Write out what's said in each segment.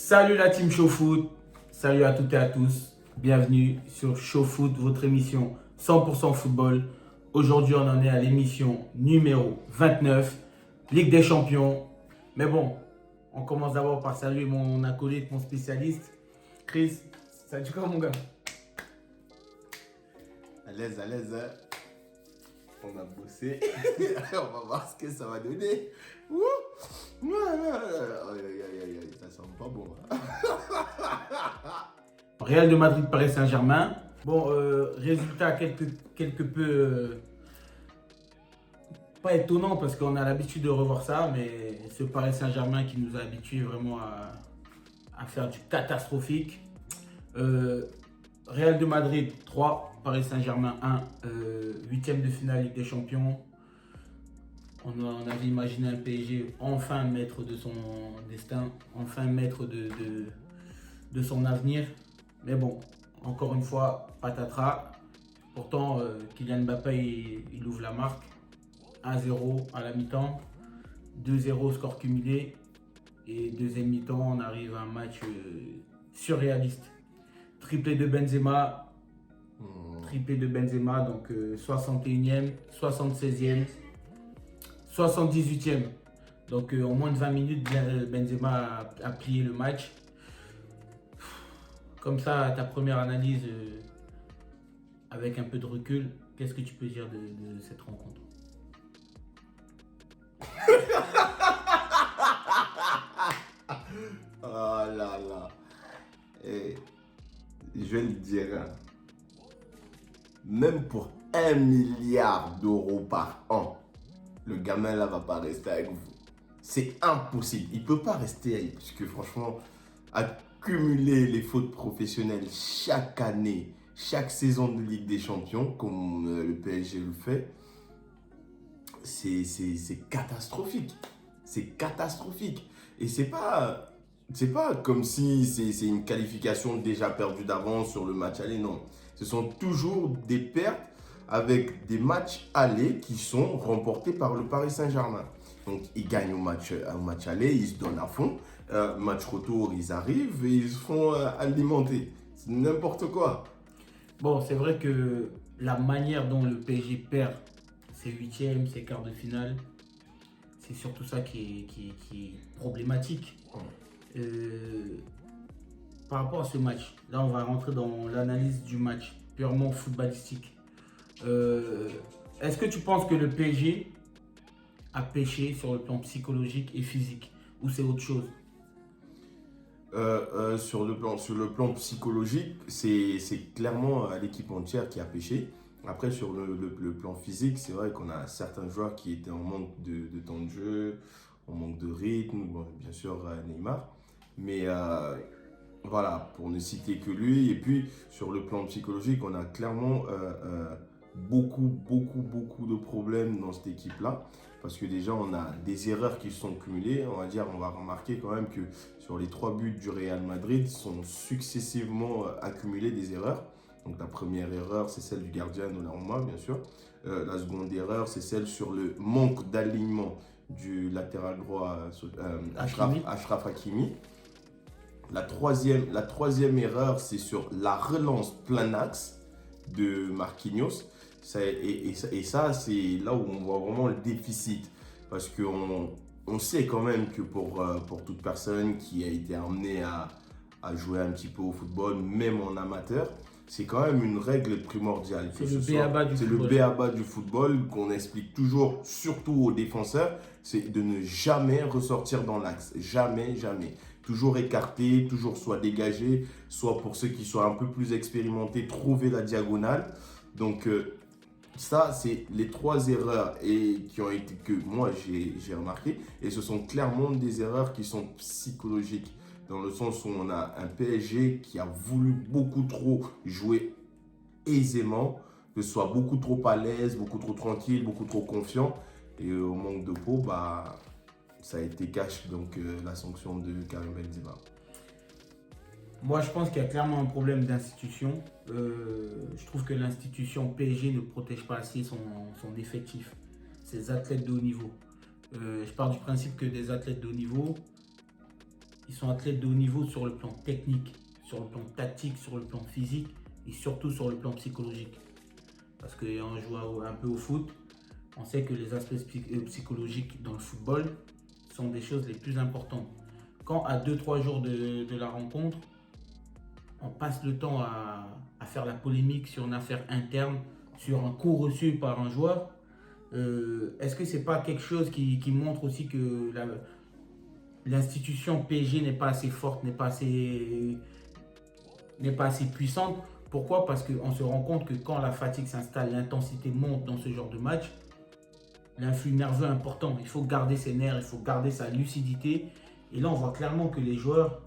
Salut la team Show Foot, salut à toutes et à tous, bienvenue sur Show Foot, votre émission 100% football. Aujourd'hui on en est à l'émission numéro 29, Ligue des Champions. Mais bon, on commence d'abord par saluer mon acolyte, mon spécialiste. Chris, ça dit quoi mon gars? À l'aise, hein. On a bossé. On va voir ce que ça va donner. Ouh. Ça sent pas bon. Real de Madrid, Paris Saint-Germain. Bon, résultat quelque peu pas étonnant parce qu'on a l'habitude de revoir ça, mais ce Paris Saint-Germain qui nous a habitués vraiment à faire du catastrophique. Real de Madrid 3, Paris Saint-Germain 1, huitième de finale Ligue des Champions. On avait imaginé un PSG enfin maître de son destin, enfin maître de son avenir. Mais bon, encore une fois, patatras. Pourtant, Kylian Mbappé, il ouvre la marque. 1-0 à la mi-temps, 2-0 score cumulé. Et deuxième mi-temps, on arrive à un match surréaliste. Triplé de Benzema, donc 61e, 76e, 78e. Donc en moins de 20 minutes, Benzema a plié le match. Comme ça, ta première analyse, avec un peu de recul, qu'est-ce que tu peux dire de cette rencontre? Oh là là. Et je vais le dire, hein. Même pour 1 milliard d'euros par an, le gamin là va pas rester avec vous. C'est impossible. Il peut pas rester avec, parce que franchement, accumuler les fautes professionnelles chaque année, chaque saison de Ligue des Champions, comme le PSG le fait, c'est catastrophique. C'est catastrophique. Et c'est pas comme si c'est une qualification déjà perdue d'avance sur le match aller, non. Ce sont toujours des pertes avec des matchs allés qui sont remportés par le Paris Saint-Germain. Donc ils gagnent au match aller, ils se donnent à fond. Match retour, ils arrivent et ils se font alimenter. C'est n'importe quoi. Bon, c'est vrai que la manière dont le PSG perd ses huitièmes, ses quarts de finale, c'est surtout ça qui est problématique. Par rapport à ce match, là on va rentrer dans l'analyse du match purement footballistique. Est-ce que tu penses que le PSG a pêché sur le plan psychologique et physique ou c'est autre chose? Sur le plan psychologique, c'est clairement l'équipe entière qui a pêché. Après, sur le plan physique, c'est vrai qu'on a certains joueurs qui étaient en manque de temps de jeu, en manque de rythme, bon, bien sûr Neymar. Mais voilà, pour ne citer que lui. Et puis, sur le plan psychologique, on a clairement beaucoup de problèmes dans cette équipe-là. Parce que déjà, on a des erreurs qui sont cumulées. On va remarquer quand même que sur les 3 buts du Real Madrid, sont successivement accumulés des erreurs. Donc la première erreur, c'est celle du gardien Donnarumma, bien sûr. La seconde erreur, c'est celle sur le manque d'alignement du latéral droit Achraf Hakimi. La troisième erreur, c'est sur la relance plein axe de Marquinhos. Et ça, c'est là où on voit vraiment le déficit. Parce qu'on sait quand même que pour toute personne qui a été amenée à jouer un petit peu au football, même en amateur, c'est quand même une règle primordiale. C'est le b.a.-ba du football. C'est le b.a.-ba du football qu'on explique toujours, surtout aux défenseurs, c'est de ne jamais ressortir dans l'axe. Jamais. Toujours écarté, toujours soit dégagé, soit pour ceux qui sont un peu plus expérimentés, trouver la diagonale. Donc ça, c'est les 3 erreurs que moi j'ai remarqué. Et ce sont clairement des erreurs qui sont psychologiques. Dans le sens où on a un PSG qui a voulu beaucoup trop jouer aisément, que ce soit beaucoup trop à l'aise, beaucoup trop tranquille, beaucoup trop confiant. Et au manque de peau, ça a été cash, donc la sanction de Karim Benzema. Moi, je pense qu'il y a clairement un problème d'institution. Je trouve que l'institution PSG ne protège pas assez son effectif, ses athlètes de haut niveau. Je pars du principe que des athlètes de haut niveau, ils sont athlètes de haut niveau sur le plan technique, sur le plan tactique, sur le plan physique et surtout sur le plan psychologique. Parce qu'en jouant un peu au foot, on sait que les aspects psychologiques dans le football sont des choses les plus importantes. Quand à 2-3 jours de la rencontre, on passe le temps à faire la polémique sur une affaire interne, sur un coup reçu par un joueur, est-ce que c'est pas quelque chose qui montre aussi que l'institution PSG n'est pas assez forte, n'est pas assez puissante? Pourquoi? Parce qu'on se rend compte que quand la fatigue s'installe, l'intensité monte dans ce genre de match, l'influx nerveux est important. Il faut garder ses nerfs, il faut garder sa lucidité. Et là, on voit clairement que les joueurs,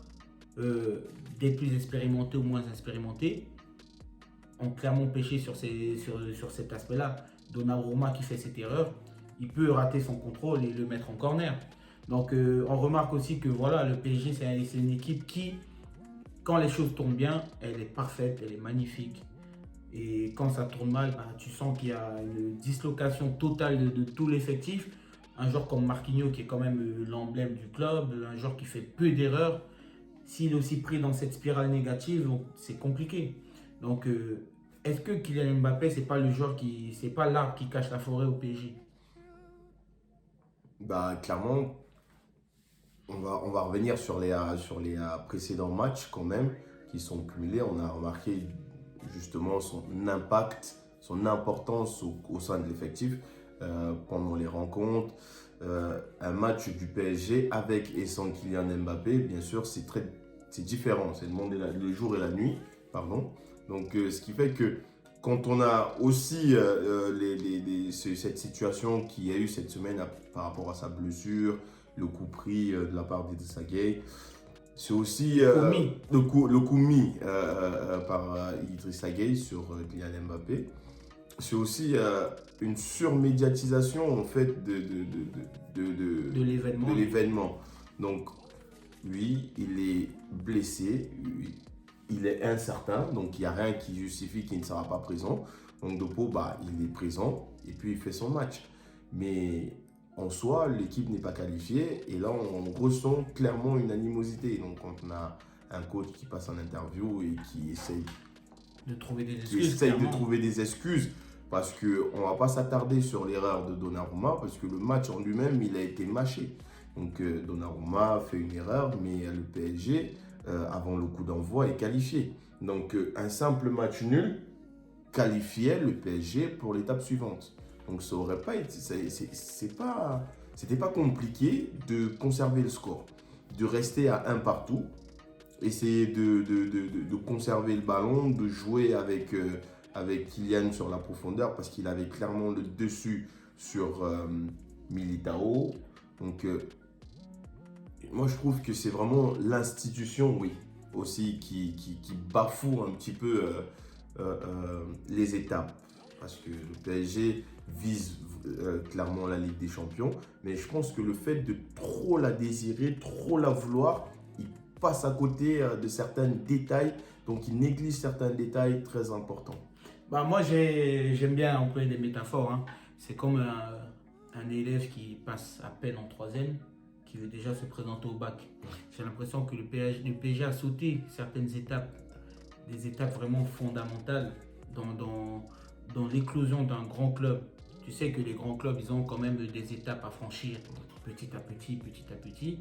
des plus expérimentés ou moins expérimentés, ont clairement pêché sur cet aspect-là. Donnarumma qui fait cette erreur, il peut rater son contrôle et le mettre en corner. Donc on remarque aussi que voilà, le PSG c'est une équipe qui, quand les choses tournent bien, elle est parfaite, elle est magnifique. Et quand ça tourne mal, bah, tu sens qu'il y a une dislocation totale de tout l'effectif. Un joueur comme Marquinhos qui est quand même l'emblème du club, un joueur qui fait peu d'erreurs, s'il est aussi pris dans cette spirale négative, c'est compliqué. Donc est-ce que Kylian Mbappé, c'est pas le joueur c'est pas l'arbre qui cache la forêt au PSG? Bah, clairement, on va revenir sur les précédents matchs quand même qui sont cumulés. On a remarqué justement son impact, son importance au sein de l'effectif pendant les rencontres. Un match du PSG avec et sans Kylian Mbappé, bien sûr, c'est différent. C'est le jour et la nuit, pardon. Donc, ce qui fait que quand on a aussi cette situation qu'il y a eu cette semaine par rapport à sa blessure, le coup pris de la part d'Idrissa Gueye, c'est aussi le coup mis par Idrissa Gueye sur Kylian Mbappé. C'est aussi une surmédiatisation en fait de l'événement. Donc, oui, il est blessé, il est incertain, donc il n'y a rien qui justifie qu'il ne sera pas présent. Donc, Dopo, bah, il est présent et puis il fait son match. Mais en soi, l'équipe n'est pas qualifiée et là, on ressent clairement une animosité. Donc, quand on a un coach qui passe en interview et qui essaye de trouver des excuses, parce qu'on ne va pas s'attarder sur l'erreur de Donnarumma, parce que le match en lui-même, il a été mâché. Donc Donnarumma fait une erreur, mais le PSG, avant le coup d'envoi, est qualifié. Donc un simple match nul qualifiait le PSG pour l'étape suivante. Donc ça aurait pas été, c'était pas compliqué de conserver le score, de rester à un partout, essayer de conserver le ballon, de jouer avec Kylian sur la profondeur parce qu'il avait clairement le dessus sur Militao. Donc moi je trouve que c'est vraiment l'institution, oui, aussi qui bafoue un petit peu les étapes. Parce que le PSG vise clairement la Ligue des Champions. Mais je pense que le fait de trop la désirer, trop la vouloir, il passe à côté de certains détails. Donc il néglige certains détails très importants. Bah moi j'aime bien employer des métaphores. Hein. C'est comme un élève qui passe à peine en troisième, qui veut déjà se présenter au bac. J'ai l'impression que le PSG a sauté certaines étapes, des étapes vraiment fondamentales dans l'éclosion d'un grand club. Tu sais que les grands clubs, ils ont quand même des étapes à franchir petit à petit.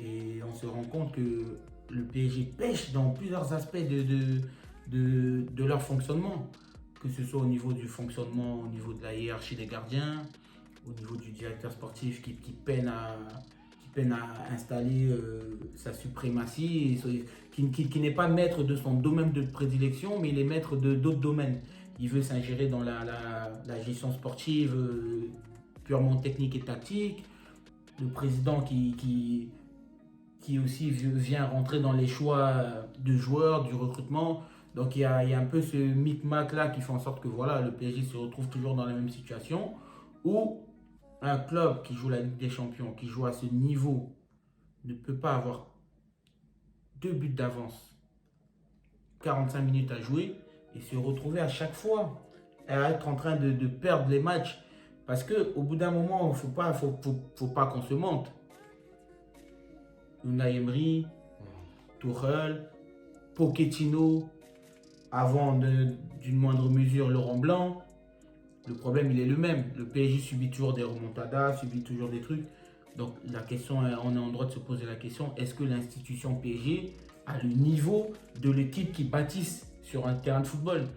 Et on se rend compte que le PSG pêche dans plusieurs aspects de leur fonctionnement. Que ce soit au niveau du fonctionnement, au niveau de la hiérarchie des gardiens, au niveau du directeur sportif qui peine à installer sa suprématie, qui n'est pas maître de son domaine de prédilection, mais il est maître d'autres domaines. Il veut s'ingérer dans la gestion sportive purement technique et tactique. Le président qui aussi vient rentrer dans les choix de joueurs, du recrutement. Donc il y a un peu ce micmac là qui fait en sorte que voilà, le PSG se retrouve toujours dans la même situation où un club qui joue la Ligue des Champions, qui joue à ce niveau, ne peut pas avoir 2 buts d'avance, 45 minutes à jouer et se retrouver à chaque fois à être en train de perdre les matchs. Parce qu'au bout d'un moment, il ne faut pas qu'on se mente. Unai Emery, Tuchel, Pochettino, avant d'une moindre mesure Laurent Blanc. Le problème, il est le même. Le PSG subit toujours des remontadas, subit toujours des trucs. Donc la question, on est en droit de se poser la question, est-ce que l'institution PSG a le niveau de l'équipe qui bâtisse sur un terrain de football?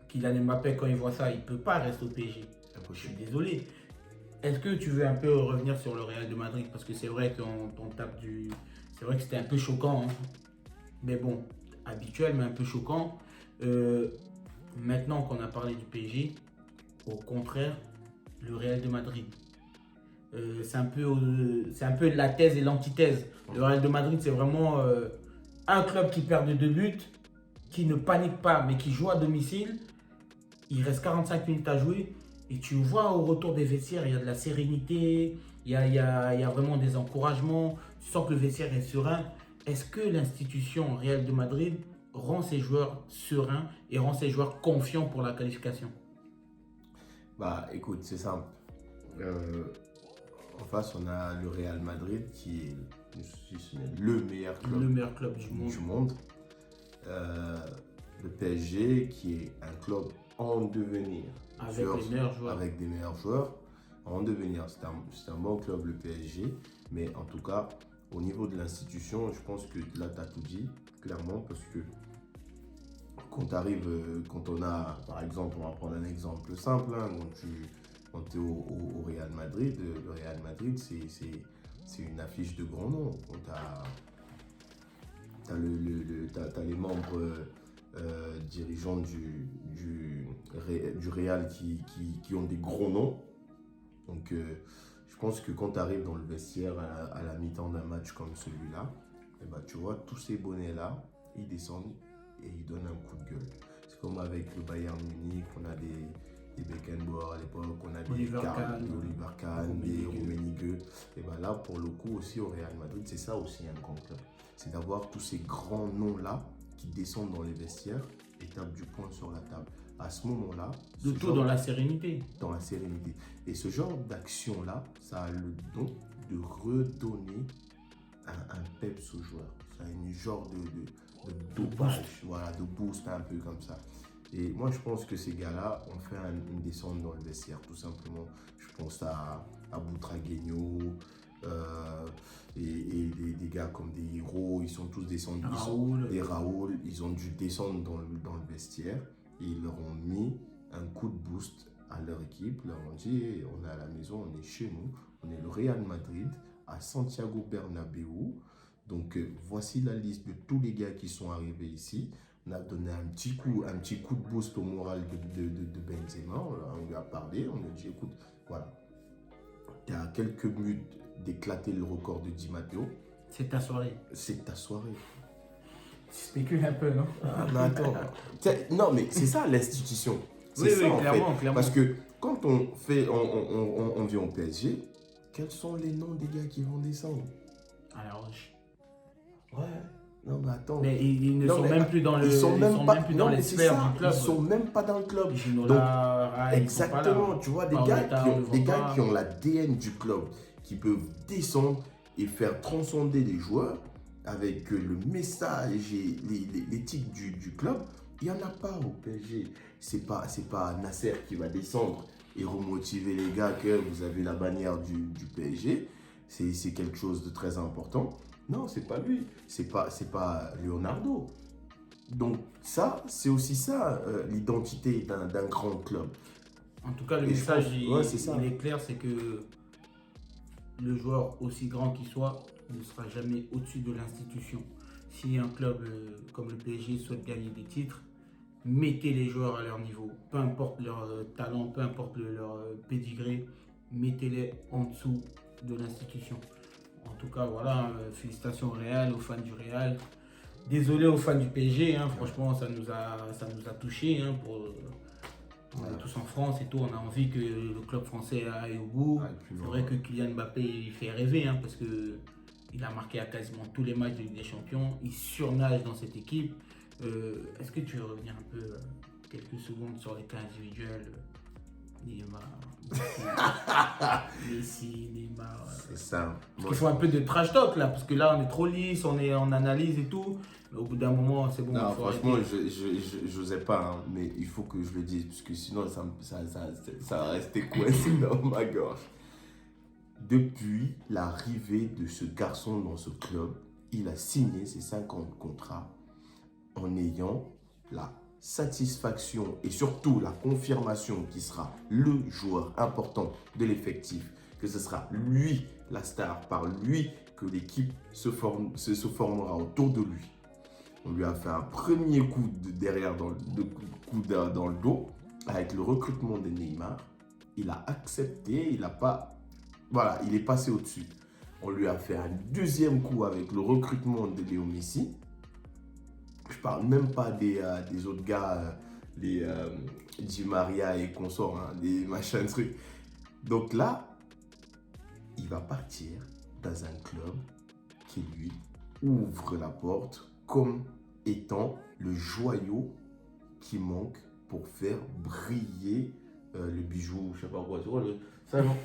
Kylian Mbappé, quand il voit ça, il ne peut pas rester au PSG. Je suis désolé. Est-ce que tu veux un peu revenir sur le Real de Madrid? Parce que c'est vrai qu'on tape du... C'est vrai que c'était un peu choquant. Hein. Mais bon, habituel, mais un peu choquant. Maintenant qu'on a parlé du PSG, au contraire, le Real de Madrid. C'est un peu la thèse et l'antithèse. Le Real de Madrid, c'est vraiment un club qui perd de 2 buts, qui ne panique pas, mais qui joue à domicile. Il reste 45 minutes à jouer. Et tu vois au retour des vestiaires, il y a de la sérénité, il y a vraiment des encouragements. Tu sens que le vestiaire est serein. Est-ce que l'institution Real de Madrid rend ses joueurs sereins et rend ses joueurs confiants pour la qualification? Bah écoute, c'est simple. En face, on a le Real Madrid qui est le meilleur club du monde. Le PSG qui est un club en devenir. Avec des meilleurs joueurs en devenir. C'est un bon club, le PSG. Mais en tout cas, au niveau de l'institution, je pense que là, tu as tout dit, clairement, parce que quand on a, par exemple, on va prendre un exemple simple, hein, quand tu es au Real Madrid, le Real Madrid, c'est une affiche de grands noms. Tu as les membres dirigeants du Real qui ont des gros noms. Donc, je pense que quand tu arrives dans le vestiaire à la mi-temps d'un match comme celui-là, eh ben, tu vois, tous ces bonnets-là, ils descendent et ils donnent un coup de gueule. C'est comme avec le Bayern Munich, on a des Beckenbauer à l'époque, on a des Oliver Kahn, des Rummenigge. Et ben là, pour le coup aussi au Real Madrid, c'est ça aussi un grand club. C'est d'avoir tous ces grands noms-là qui descendent dans les vestiaires et tapent du poing sur la table. À ce moment-là... Dans la sérénité. Dans la sérénité. Et ce genre d'action-là, ça a le don de redonner un peps aux joueurs. Ça a une genre de dopage, voilà, de boost un peu comme ça. Et moi, je pense que ces gars-là ont fait une descente dans le vestiaire, tout simplement. Je pense à Boutragueño et des gars comme des héros, ils sont tous descendus. Des Raoul, ils ont dû descendre dans le vestiaire et ils leur ont mis un coup de boost à leur équipe. Ils leur ont dit, hey, on est à la maison, on est chez nous, on est le Real Madrid, à Santiago Bernabéu. Donc, voici la liste de tous les gars qui sont arrivés ici. On a donné un petit coup de boost au moral de Benzema. On lui a parlé, on lui a dit, écoute, voilà, tu as quelques minutes d'éclater le record de Di Matteo. C'est ta soirée. C'est ta soirée. Tu spécules un peu, non? Ah, mais attends. Non, mais c'est ça l'institution. C'est ça, en clairement. Parce que quand on vient au PSG, quels sont les noms des gars qui vont descendre? À la Roche. Ouais. Non, mais attends. Mais ils ne sont même plus dans le. Ils sont même pas dans les sphères du club. Ils sont même pas dans le club. Donc, exactement. Tu vois, des gars qui ont l'ADN du club, qui peuvent descendre et faire transcender les joueurs avec le message et l'éthique du club. Il n'y en a pas au PSG. C'est pas Nasser qui va descendre et remotiver les gars que vous avez la bannière du PSG. C'est quelque chose de très important. Non, c'est pas lui. C'est pas Leonardo. Donc ça, c'est aussi ça, l'identité d'un grand club. En tout cas, le message, il est clair, c'est que le joueur, aussi grand qu'il soit, ne sera jamais au-dessus de l'institution. Si un club comme le PSG souhaite gagner des titres, mettez les joueurs à leur niveau. Peu importe leur talent, peu importe leur pédigré, mettez-les en dessous de l'institution. En tout cas, voilà, félicitations au Real, aux fans du Real. Désolé aux fans du PSG, hein, franchement, ça nous a touchés. Hein, on est tous en France et tout, on a envie que le club français aille au bout. C'est vrai que Kylian Mbappé, il fait rêver, hein, parce qu'il a marqué à quasiment tous les matchs de Ligue des Champions. Il surnage dans cette équipe. Est-ce que tu veux revenir un peu quelques secondes sur les cas individuels Messi, Neymar. C'est ça. Parce qu'il faut un peu de trash talk là, parce que là on est trop lisse, on analyse et tout. Mais au bout d'un moment, c'est bon. Non, faut franchement, arrêter. je n'osais pas, hein, mais il faut que je le dise, parce que sinon ça va rester coincé dans ma gorge. Depuis l'arrivée de ce garçon dans ce club, il a signé ses 50 contrats en ayant la satisfaction et surtout la confirmation qu'il sera le joueur important de l'effectif, que ce sera lui la star, par lui que l'équipe se formera autour de lui. On lui a fait un premier coup derrière dans le dos avec le recrutement de Neymar. Il a accepté, il n'a pas... Voilà, il est passé au-dessus. On lui a fait un deuxième coup avec le recrutement de Léo Messi. Je parle même pas des autres gars, les Di Maria et consorts, hein, des machins trucs. Donc là, il va partir dans un club qui lui ouvre la porte comme étant le joyau qui manque pour faire briller le bijou, je sais pas quoi, tu vois, ça, non.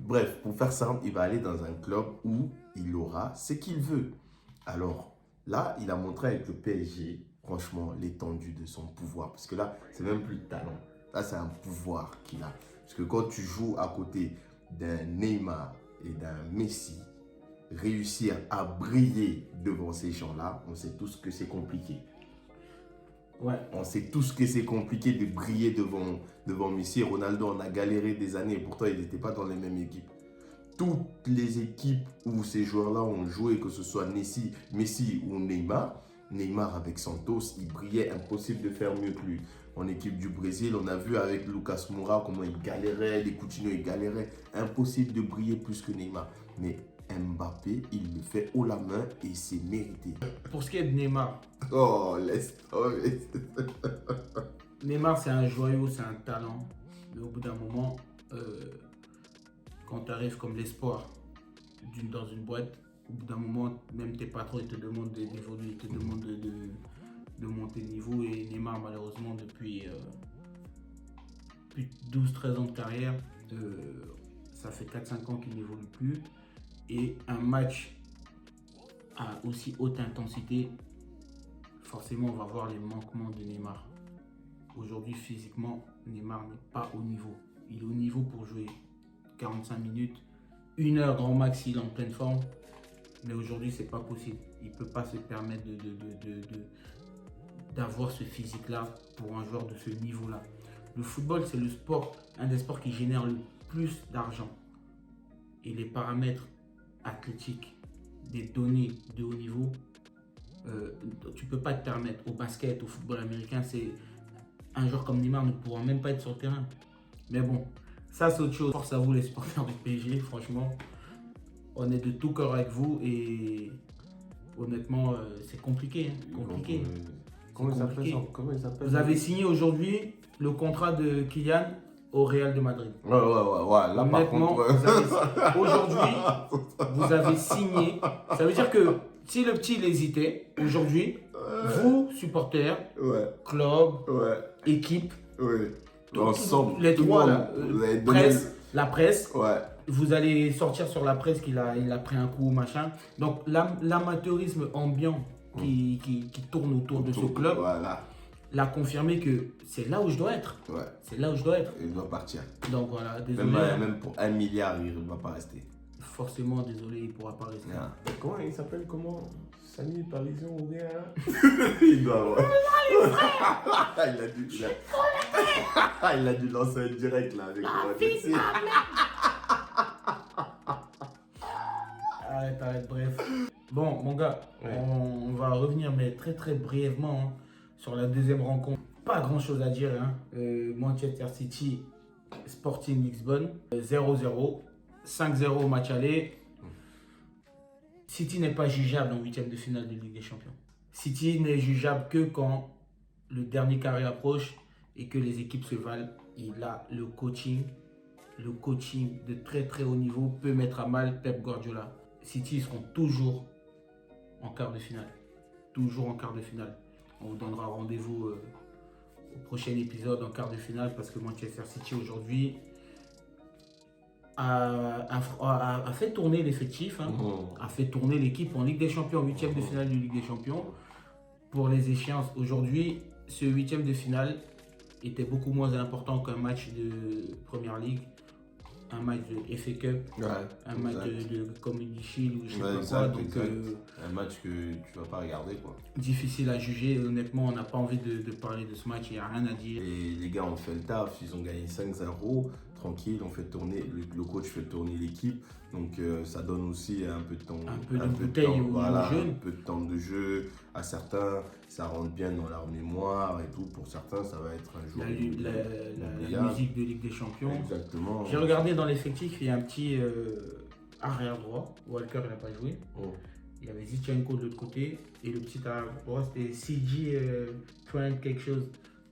Bref, pour faire simple, il va aller dans un club où il aura ce qu'il veut. Alors là, il a montré avec le PSG, franchement, l'étendue de son pouvoir. Parce que là, c'est même plus de talent. Là, c'est un pouvoir qu'il a. Parce que quand tu joues à côté d'un Neymar et d'un Messi, réussir à briller devant ces gens-là, on sait tous que c'est compliqué. Ouais. On sait tous que c'est compliqué de briller devant Messi et Ronaldo. On a galéré des années, pourtant ils n'étaient pas dans les mêmes équipes. Toutes les équipes où ces joueurs-là ont joué, que ce soit Messi ou Neymar, Neymar avec Santos, il brillait, impossible de faire mieux que lui. En équipe du Brésil, on a vu avec Lucas Moura comment il galérait, les Coutinho, il galérait. Impossible de briller plus que Neymar. Mais Mbappé, il le fait haut la main et c'est mérité. Pour ce qui est de Neymar, Oh, laisse tomber. Neymar c'est un joyau, c'est un talent. Mais au bout d'un moment, quand tu arrives comme l'espoir dans une boîte, au bout d'un moment, même tes patrons ils te demandent d'évoluer, ils te demandent de monter de niveau. Et Neymar, malheureusement, depuis plus de 12-13 ans de carrière, ça fait 4-5 ans qu'il n'évolue plus. Et un match à aussi haute intensité, forcément, on va voir les manquements de Neymar. Aujourd'hui, physiquement, Neymar n'est pas au niveau. Il est au niveau pour jouer 45 minutes, 1 heure grand max s'il est en pleine forme. Mais aujourd'hui, c'est pas possible. Il ne peut pas se permettre d'avoir ce physique-là pour un joueur de ce niveau-là. Le football, c'est le sport, un des sports qui génère le plus d'argent. Et les paramètres athlétiques, des données de haut niveau, tu ne peux pas te permettre. Au basket, au football américain, c'est un joueur comme Neymar ne pourra même pas être sur le terrain. Mais bon, ça c'est autre chose. Force à vous les supporters du PSG, franchement. On est de tout cœur avec vous et honnêtement, c'est compliqué. Compliqué. Comment il s'appelle? Vous avez signé aujourd'hui le contrat de Kylian au Real de Madrid. Ouais. Là, par Honnêtement, contre, aujourd'hui, vous avez signé. Ça veut dire que si le petit il hésitait, aujourd'hui, vous, supporters, club, équipe, ensemble, les tout trois, le là, monde, vous avez donné la presse, Ouais. vous allez sortir sur la presse qu'il a pris un coup, machin. Donc l'amateurisme ambiant qui tourne autour de ce club l'a confirmé que c'est là où je dois être. Ouais. C'est là où je dois être. Il doit partir. Donc voilà, désolé. Même pour 1 milliard, il ne va pas rester. Forcément, désolé, il ne pourra pas rester. Yeah. Comment il s'appelle? Samy Parisien ou rien là? Il doit avoir. Il a dû lancer un direct là avec moi. Arrête, bref. Bon, mon gars, on va revenir, mais très très brièvement, hein, sur la deuxième rencontre. Pas grand chose à dire. Hein. Manchester City, Sporting Lisbonne, 0-0, 5-0 au match aller. City n'est pas jugeable en huitième de finale de Ligue des Champions. City n'est jugeable que quand le dernier carré approche et que les équipes se valent. Et là, le coaching de très très haut niveau peut mettre à mal Pep Guardiola. City seront toujours en quart de finale. Toujours en quart de finale. On vous donnera rendez-vous au prochain épisode en quart de finale parce que Manchester City aujourd'hui a fait tourner l'effectif, hein, a fait tourner l'équipe en Ligue des Champions, huitième de finale de Ligue des Champions. Pour les échéances aujourd'hui, ce huitième de finale était beaucoup moins important qu'un match de Première Ligue, un match de FA Cup, un match de Community Shield ou je sais pas quoi. Donc, un match que tu vas pas regarder quoi. Difficile à juger, honnêtement, on n'a pas envie de parler de ce match, il n'y a rien à dire. Et les gars ont fait le taf, ils ont gagné 5-0, tranquille, on fait tourner, le coach fait tourner l'équipe, donc ça donne aussi un peu de temps, un peu de bouteille aux jeunes. Un peu de temps de jeu à certains, ça rentre bien dans leur mémoire et tout, pour certains ça va être un jour la musique de Ligue des Champions. Exactement. J'ai regardé dans l'effectif, il y a un petit arrière droit, Walker il n'a pas joué. Il y avait Zinchenko de l'autre côté et le petit arrière droit c'était CG Trent quelque chose.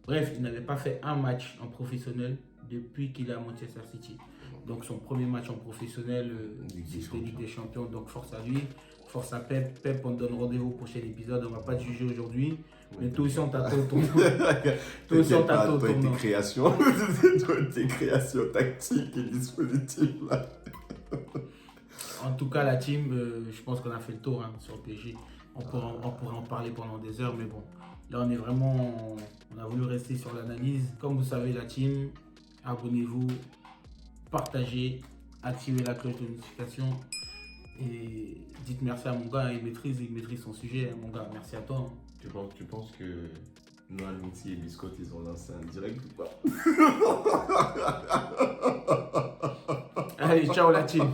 Bref, il n'avait pas fait un match en professionnel depuis qu'il est à Manchester City. Donc son premier match en professionnel, c'était Ligue des Champions. Donc force à lui, force à Pep. Pep, on te donne rendez-vous au prochain épisode. On ne va pas te juger aujourd'hui. Mais toi aussi, on t'attend au tournoi. Toi aussi, on t'attend au tournoi. Tes créations tactiques et dispositives là. En tout cas, la team, je pense qu'on a fait le tour hein, sur le PSG. On pourrait en parler pendant des heures, mais bon. Là, on est vraiment... On a voulu rester sur l'analyse. Comme vous savez, la team, abonnez-vous, partagez, activez la cloche de notification. Et dites merci à mon gars, il maîtrise son sujet. Mon gars, merci à toi. Tu penses que Noah Mouti et Biscotte, ils ont lancé un direct ou pas? Allez, ciao la team.